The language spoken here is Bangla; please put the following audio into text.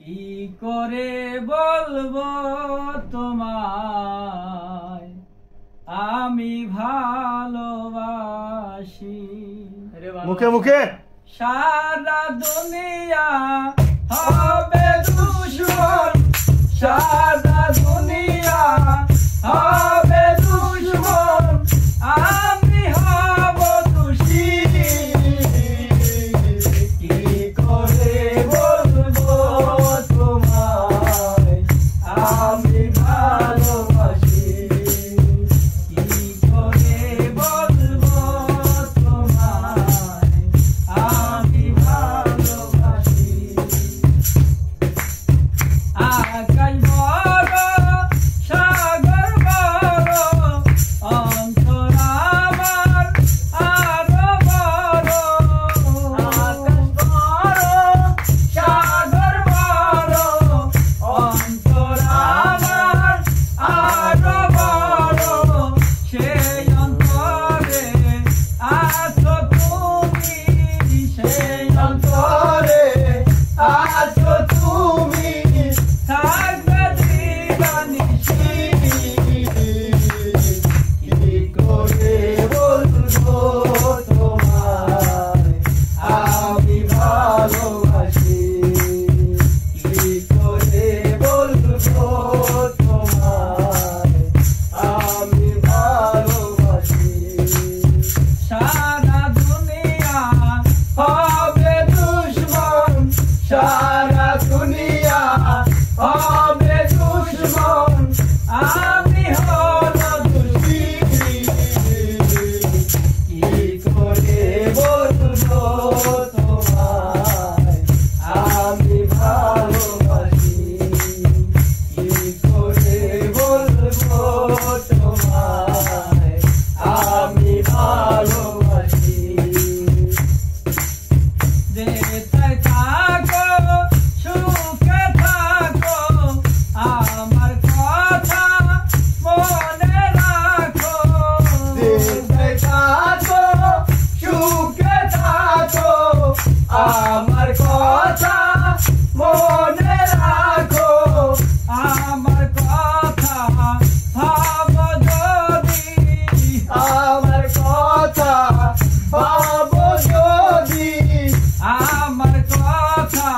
কি করে বলবো তোমায় আমি ভালোবাসি। মুখে মুখে সারা দুনিয়া হবে দুশ্মন, সারা দুনিয়া হবে দুশ্মন, আমি হব খুশি। কি করে বলবো তোমায় আমি ভালোবাসি। কি করে বলবো তোমায় আমি ভালোবাসি। আকাশ বড় সাগর বড় অন্তর আমার আরো বড়। আকাশ বড় সাগর বড় অন্তর আমার আরো বড়। সেই অন্তরে আছো তুমি, সেই অন্তরে আছো তুমি, থাকবে দিবানিশি। কি করে বলবো তোমায় আমি ভালোবাসি। কি করে বলবো তোমায় আমি ভালোবাসি। সারা দুনিয়া হবে দুশ্মন, সারা দুনিয়া হবে দুশ্মন, আমি হব খুশি। কি করে বলবো তোমায় আমি ভালোবাসি। কি করে বলবো তোমায় আমি ভালোবাসি। যেথায় থাকো সুখে থাকো, আমার কথা মনে রাখো। যেথায় থাকো সুখে থাকো, আমার কথা মনে রাখো। আমার কথা ভাবো যদি, আমার কথা ভাবো যদি, আমার কথা